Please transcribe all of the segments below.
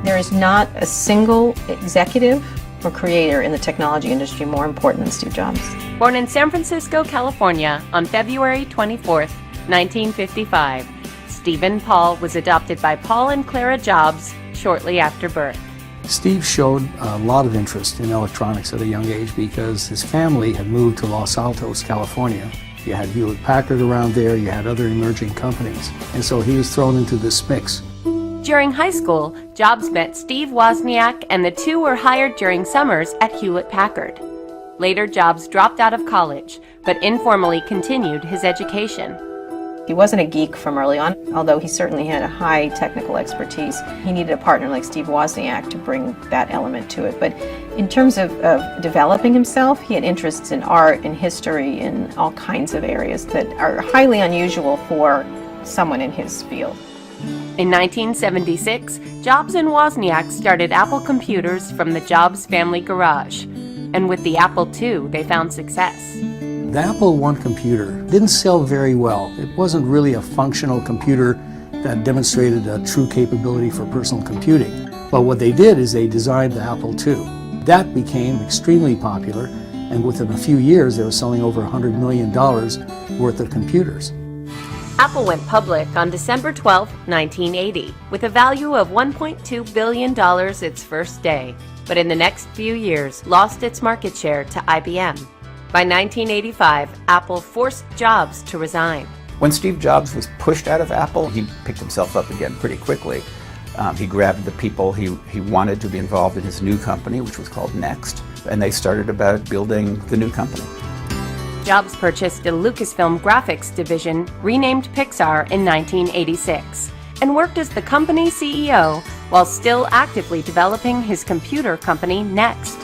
There is not a single executive or creator in the technology industry more important than Steve Jobs. Born in San Francisco, California on February 24th, 1955, Stephen Paul was adopted by Paul and Clara Jobs shortly after birth. Steve showed a lot of interest in electronics at a young age because his family had moved to Los Altos, California. You had Hewlett Packard around there, you had other emerging companies, and so he was thrown into this mix. During high school, Jobs met Steve Wozniak, and the two were hired during summers at Hewlett Packard. Later, Jobs dropped out of college, but informally continued his education. He wasn't a geek from early on, although he certainly had a high technical expertise. He needed a partner like Steve Wozniak to bring that element to it. But in terms of developing himself, he had interests in art and history in all kinds of areas that are highly unusual for someone in his field. In 1976, Jobs and Wozniak started Apple Computers from the Jobs family garage. And with the Apple II, they found success. The Apple I computer didn't sell very well. It wasn't really a functional computer that demonstrated a true capability for personal computing. But what they did is they designed the Apple II. That became extremely popular, and within a few years they were selling over $100 million worth of computers. Apple went public on December 12, 1980, with a value of $1.2 billion its first day, but in the next few years lost its market share to IBM. By 1985, Apple forced Jobs to resign. When Steve Jobs was pushed out of Apple, he picked himself up again pretty quickly. He grabbed the people he wanted to be involved in his new company, which was called Next, and they started about building the new company. Jobs purchased a Lucasfilm graphics division, renamed Pixar in 1986, and worked as the company CEO while still actively developing his computer company Next.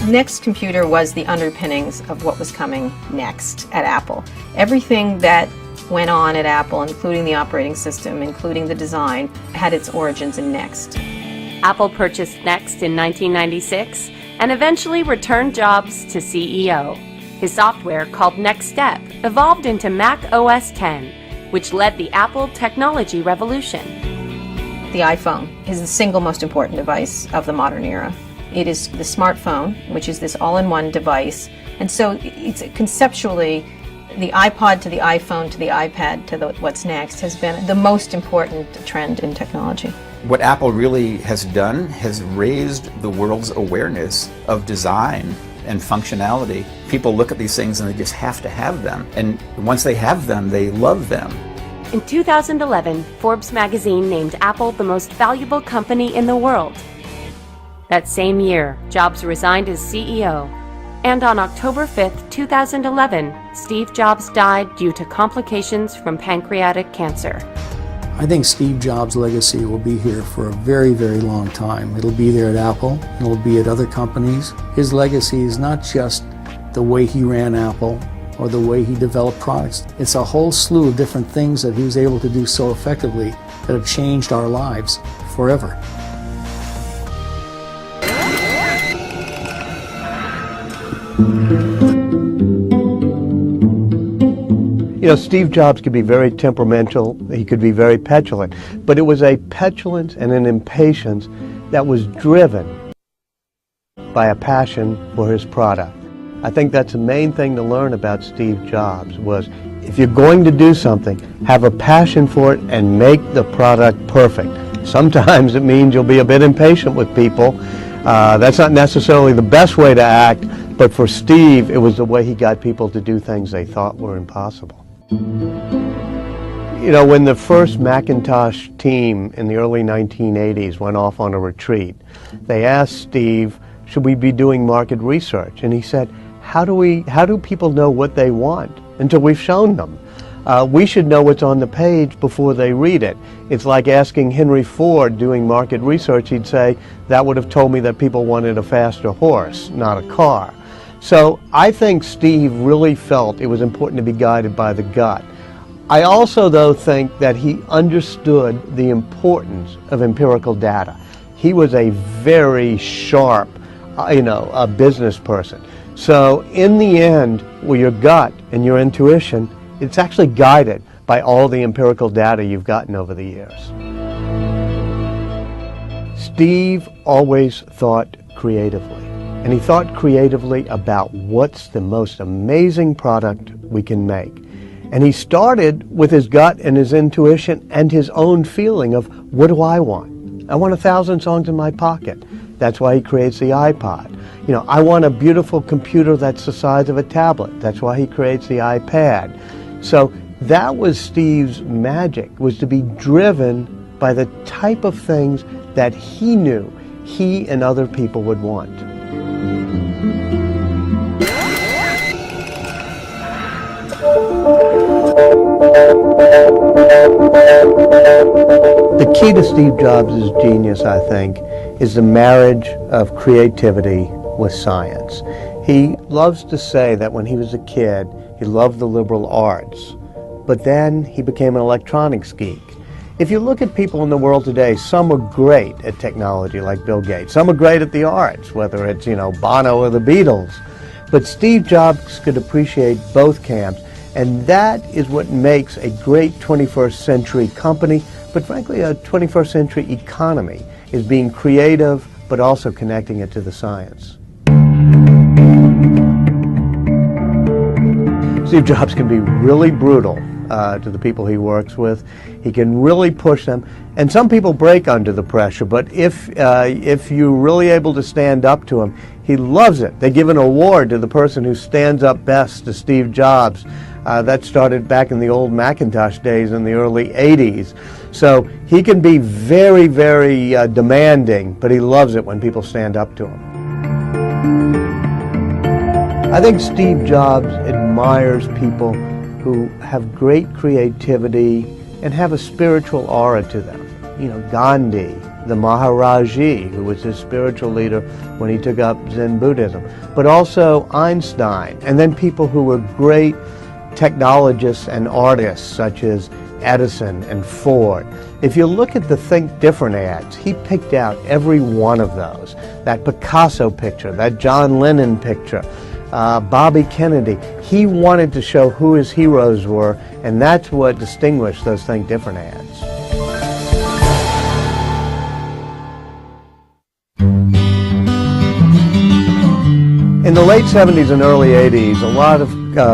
Next Computer was the underpinnings of what was coming next at Apple. Everything that went on at Apple, including the operating system, including the design, had its origins in Next. Apple purchased Next in 1996 and eventually returned Jobs to CEO. His software, called Next Step, evolved into Mac OS X, which led the Apple technology revolution. The iPhone is the single most important device of the modern era. It is the smartphone, which is this all-in-one device. And so it's conceptually, the iPod to the iPhone to the iPad to what's next has been the most important trend in technology. What Apple really has done has raised the world's awareness of design and functionality. People look at these things and they just have to have them. And once they have them, they love them. In 2011, Forbes magazine named Apple the most valuable company in the world. That same year, Jobs resigned as CEO, and on October 5, 2011, Steve Jobs died due to complications from pancreatic cancer. I think Steve Jobs' legacy will be here for a very, very long time. It'll be there at Apple, it'll be at other companies. His legacy is not just the way he ran Apple or the way he developed products. It's a whole slew of different things that he was able to do so effectively that have changed our lives forever. You know, Steve Jobs could be very temperamental, he could be very petulant, but it was a petulance and an impatience that was driven by a passion for his product. I think that's the main thing to learn about Steve Jobs was if you're going to do something, have a passion for it and make the product perfect. Sometimes it means you'll be a bit impatient with people. That's not necessarily the best way to act, but for Steve, it was the way he got people to do things they thought were impossible. You know, when the first Macintosh team in the early 1980s went off on a retreat, they asked Steve, should we be doing market research? And he said, how do people know what they want until we've shown them? We should know what's on the page before they read it. It's like asking Henry Ford doing market research. He'd say, that would have told me that people wanted a faster horse, not a car. So I think Steve really felt it was important to be guided by the gut. I also, though, think that he understood the importance of empirical data. He was a very sharp, a business person. So in the end, with your gut and your intuition, it's actually guided by all the empirical data you've gotten over the years. Steve always thought creatively. And he thought creatively about what's the most amazing product we can make. And he started with his gut and his intuition and his own feeling of, what do I want? I want 1,000 songs in my pocket. That's why he creates the iPod. You know, I want a beautiful computer that's the size of a tablet. That's why he creates the iPad. So that was Steve's magic, was to be driven by the type of things that he knew he and other people would want. The key to Steve Jobs' genius, I think, is the marriage of creativity with science. He loves to say that when he was a kid, he loved the liberal arts, but then he became an electronics geek. If you look at people in the world today, some are great at technology, like Bill Gates. Some are great at the arts, whether it's, Bono or the Beatles. But Steve Jobs could appreciate both camps, and that is what makes a great 21st century company, but frankly a 21st century economy, is being creative, but also connecting it to the science. Steve Jobs can be really brutal to the people he works with. He can really push them, and some people break under the pressure, but if you're really able to stand up to him, he loves it. They give an award to the person who stands up best to Steve Jobs. That started back in the old Macintosh days in the early 80s. So he can be very, very demanding, but he loves it when people stand up to him. I think Steve Jobs admires people who have great creativity and have a spiritual aura to them. Gandhi, the Maharaji, who was his spiritual leader when he took up Zen Buddhism, but also Einstein, and then people who were great technologists and artists such as Edison and Ford. If you look at the Think Different ads, he picked out every one of those. That Picasso picture, that John Lennon picture, Bobby Kennedy. He wanted to show who his heroes were, and that's what distinguished those Think Different ads. In the late 70s and early 80s, a lot of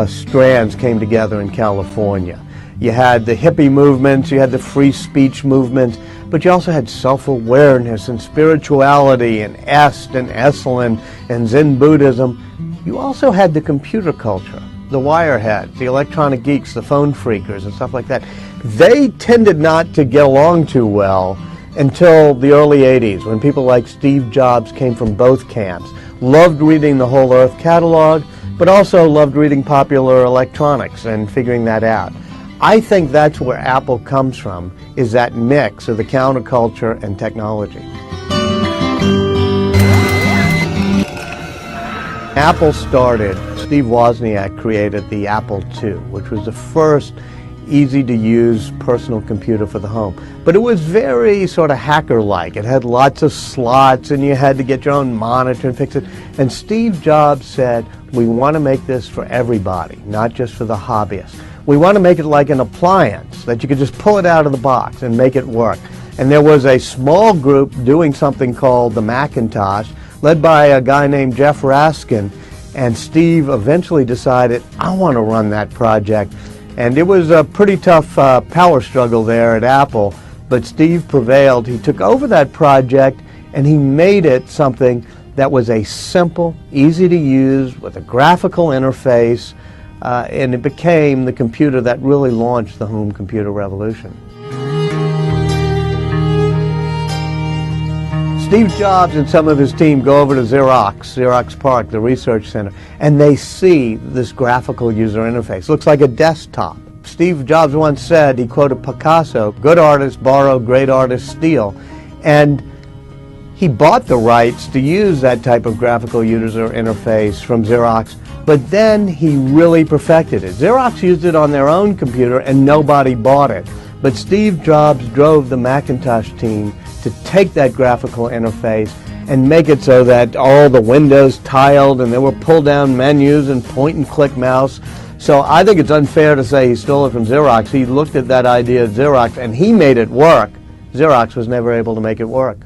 strands came together in California. You had the hippie movement, you had the free speech movement, but you also had self-awareness and spirituality and Est and Esalen and Zen Buddhism. You also had the computer culture, the wireheads, the electronic geeks, the phone freakers and stuff like that. They tended not to get along too well until the early 80s, when people like Steve Jobs came from both camps, loved reading the Whole Earth catalog, but also loved reading popular electronics and figuring that out. I think that's where Apple comes from, is that mix of the counterculture and technology. Apple started, Steve Wozniak created the Apple II, which was the first easy-to-use personal computer for the home. But it was very sort of hacker-like. It had lots of slots, and you had to get your own monitor and fix it. And Steve Jobs said, we want to make this for everybody, not just for the hobbyists. We want to make it like an appliance, that you could just pull it out of the box and make it work. And there was a small group doing something called the Macintosh, led by a guy named Jeff Raskin, and Steve eventually decided, I want to run that project. And it was a pretty tough power struggle there at Apple, but Steve prevailed. He took over that project and he made it something that was a simple, easy to use, with a graphical interface, and it became the computer that really launched the home computer revolution. Steve Jobs and some of his team go over to Xerox Park, the research center, and they see this graphical user interface. Looks like a desktop. Steve Jobs once said, he quoted Picasso, good artists borrow, great artists steal. And he bought the rights to use that type of graphical user interface from Xerox, but then he really perfected it. Xerox used it on their own computer and nobody bought it. But Steve Jobs drove the Macintosh team to take that graphical interface and make it so that all the windows tiled and there were pull-down menus and point-and-click mouse. So I think it's unfair to say he stole it from Xerox. He looked at that idea at Xerox and he made it work. Xerox was never able to make it work.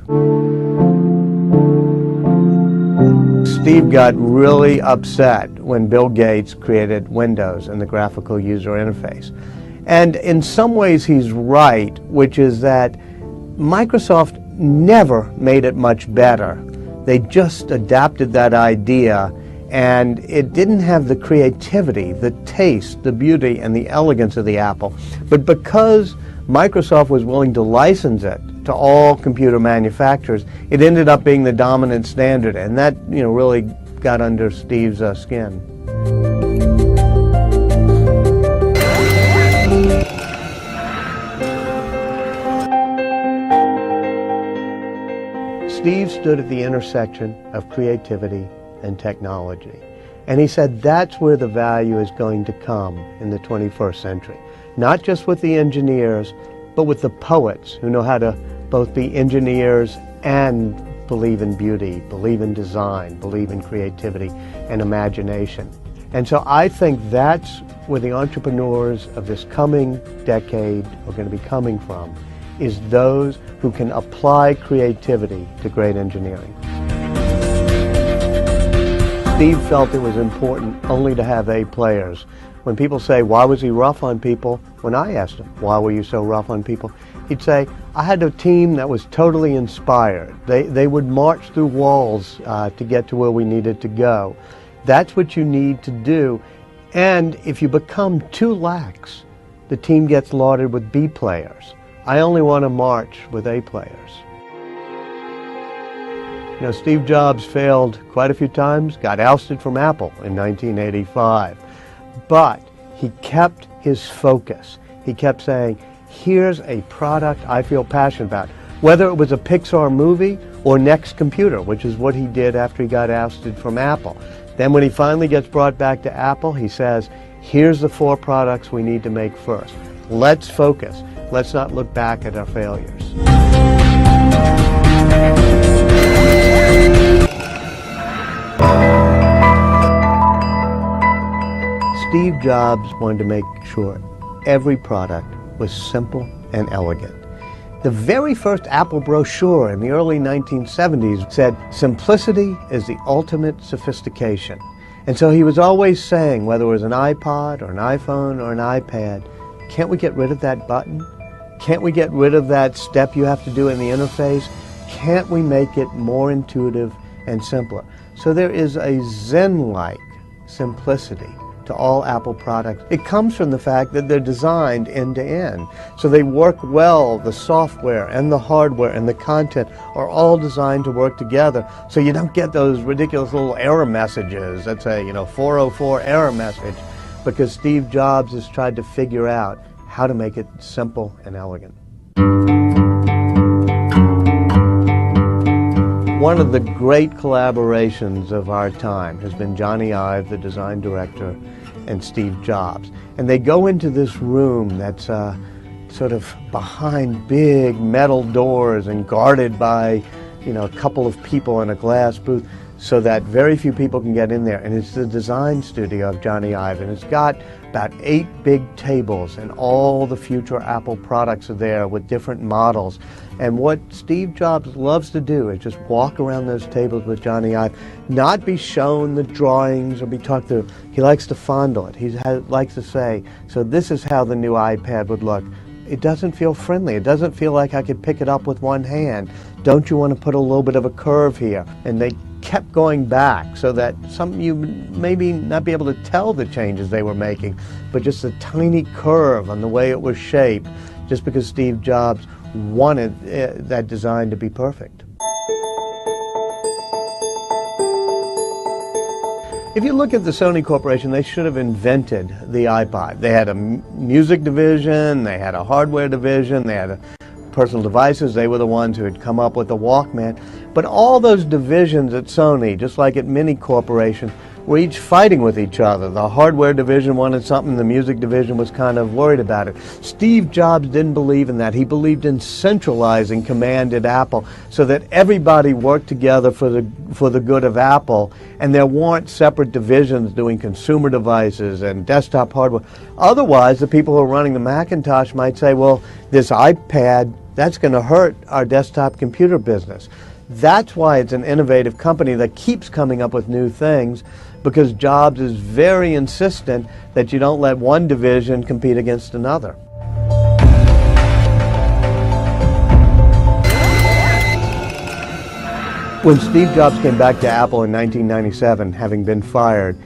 Steve got really upset when Bill Gates created Windows and the graphical user interface. And in some ways he's right, which is that Microsoft never made it much better. They just adapted that idea, and it didn't have the creativity, the taste, the beauty, and the elegance of the Apple. But because Microsoft was willing to license it to all computer manufacturers, it ended up being the dominant standard, and that really got under Steve's skin. Steve stood at the intersection of creativity and technology, and he said that's where the value is going to come in the 21st century. Not just with the engineers, but with the poets who know how to both be engineers and believe in beauty, believe in design, believe in creativity and imagination. And so I think that's where the entrepreneurs of this coming decade are going to be coming from, is those who can apply creativity to great engineering. Steve felt it was important only to have A players. When people say, why was he rough on people? When I asked him, why were you so rough on people? He'd say, I had a team that was totally inspired. They would march through walls to get to where we needed to go. That's what you need to do. And if you become too lax, the team gets lauded with B players. I only want to march with A players. Steve Jobs failed quite a few times, got ousted from Apple in 1985. But he kept his focus. He kept saying, here's a product I feel passionate about. Whether it was a Pixar movie or Next Computer, which is what he did after he got ousted from Apple. Then when he finally gets brought back to Apple, he says, here's the 4 products we need to make first. Let's focus. Let's not look back at our failures. Steve Jobs wanted to make sure every product was simple and elegant. The very first Apple brochure in the early 1970s said, simplicity is the ultimate sophistication. And so he was always saying, whether it was an iPod or an iPhone or an iPad, can't we get rid of that button? Can't we get rid of that step you have to do in the interface? Can't we make it more intuitive and simpler? So there is a Zen-like simplicity to all Apple products. It comes from the fact that they're designed end to end. So they work well, the software and the hardware and the content are all designed to work together. So you don't get those ridiculous little error messages that say, 404 error message, because Steve Jobs has tried to figure out how to make it simple and elegant. One of the great collaborations of our time has been Johnny Ive, the design director, and Steve Jobs. And they go into this room that's sort of behind big metal doors and guarded by, a couple of people in a glass booth so that very few people can get in there. And it's the design studio of Johnny Ive, and it's got about 8 big tables, and all the future Apple products are there with different models. And what Steve Jobs loves to do is just walk around those tables with Johnny Ive, not be shown the drawings or be talked to. He likes to fondle it. He likes to say, so this is how the new iPad would look. It doesn't feel friendly. It doesn't feel like I could pick it up with one hand. Don't you want to put a little bit of a curve here? And they kept going back so that some of you maybe not be able to tell the changes they were making, but just a tiny curve on the way it was shaped, just because Steve Jobs wanted that design to be perfect. If you look at the Sony Corporation, they should have invented the iPod. They had a music division, they had a hardware division, they had personal devices. They were the ones who had come up with the Walkman. But all those divisions at Sony, just like at many corporations, were each fighting with each other. The hardware division wanted something, the music division was kind of worried about it. Steve Jobs didn't believe in that. He believed in centralizing command at Apple so that everybody worked together for the good of Apple, and there weren't separate divisions doing consumer devices and desktop hardware. Otherwise, the people who are running the Macintosh might say, well, this iPad, that's going to hurt our desktop computer business. That's why it's an innovative company that keeps coming up with new things, because Jobs is very insistent that you don't let one division compete against another. When Steve Jobs came back to Apple in 1997, having been fired,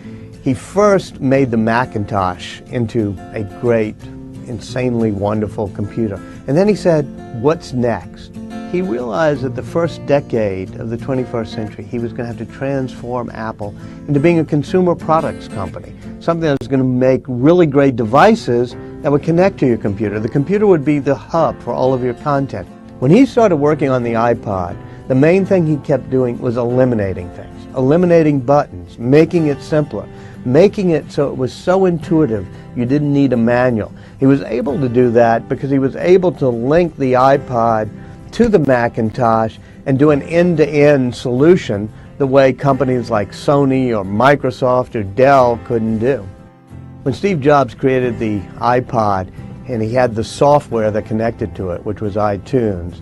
he first made the Macintosh into a great, insanely wonderful computer. And then he said, what's next? He realized that the first decade of the 21st century, he was going to have to transform Apple into being a consumer products company, something that was going to make really great devices that would connect to your computer. The computer would be the hub for all of your content. When he started working on the iPod, the main thing he kept doing was eliminating things, eliminating buttons, making it simpler, making it so it was so intuitive you didn't need a manual. He was able to do that because he was able to link the iPod to the Macintosh and do an end-to-end solution the way companies like Sony or Microsoft or Dell couldn't do. When Steve Jobs created the iPod and he had the software that connected to it, which was iTunes,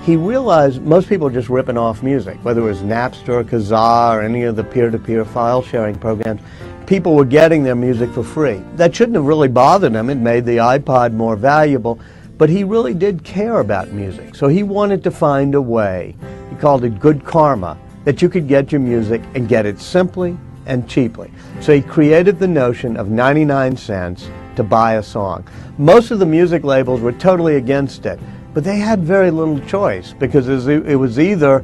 he realized most people were just ripping off music, whether it was Napster or Kazaa or any of the peer-to-peer file sharing programs. People were getting their music for free. That shouldn't have really bothered him. It made the iPod more valuable, but he really did care about music. So he wanted to find a way, he called it good karma, that you could get your music and get it simply and cheaply. So he created the notion of 99 cents to buy a song. Most of the music labels were totally against it, but they had very little choice, because it was either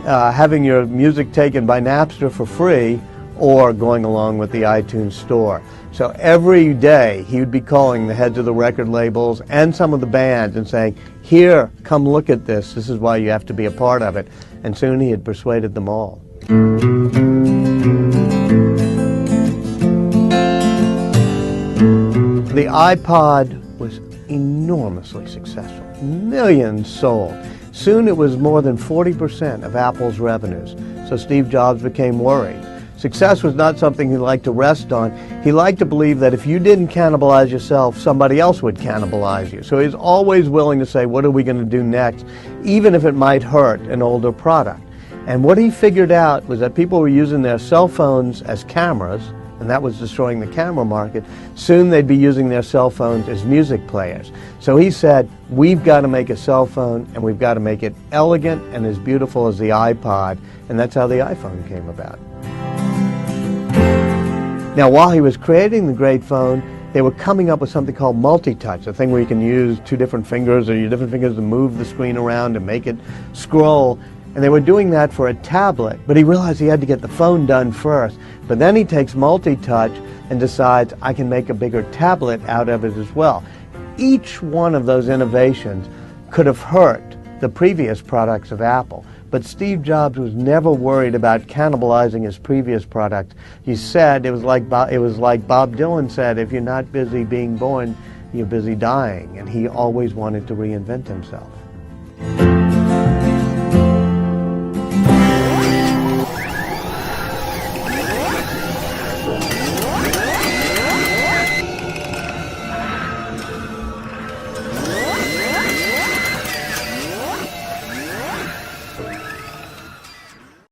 having your music taken by Napster for free or going along with the iTunes store. So every day he would be calling the heads of the record labels and some of the bands and saying, here, come look at this. This is why you have to be a part of it. And soon he had persuaded them all. The iPod was enormously successful. Millions sold. Soon it was more than 40% of Apple's revenues. So Steve Jobs became worried. Success was not something he liked to rest on. He liked to believe that if you didn't cannibalize yourself, somebody else would cannibalize you. So he's always willing to say, what are we going to do next, even if it might hurt an older product. And what he figured out was that people were using their cell phones as cameras, and that was destroying the camera market. Soon they'd be using their cell phones as music players. So he said, we've got to make a cell phone, and we've got to make it elegant and as beautiful as the iPod, and that's how the iPhone came about. Now, while he was creating the great phone, they were coming up with something called multi-touch, a thing where you can use two different fingers or your different fingers to move the screen around and make it scroll. And they were doing that for a tablet, but he realized he had to get the phone done first. But then he takes multi-touch and decides, I can make a bigger tablet out of it as well. Each one of those innovations could have hurt the previous products of Apple, but Steve Jobs was never worried about cannibalizing his previous products. He said, it was like Bob Dylan said, if you're not busy being born, you're busy dying, and he always wanted to reinvent himself.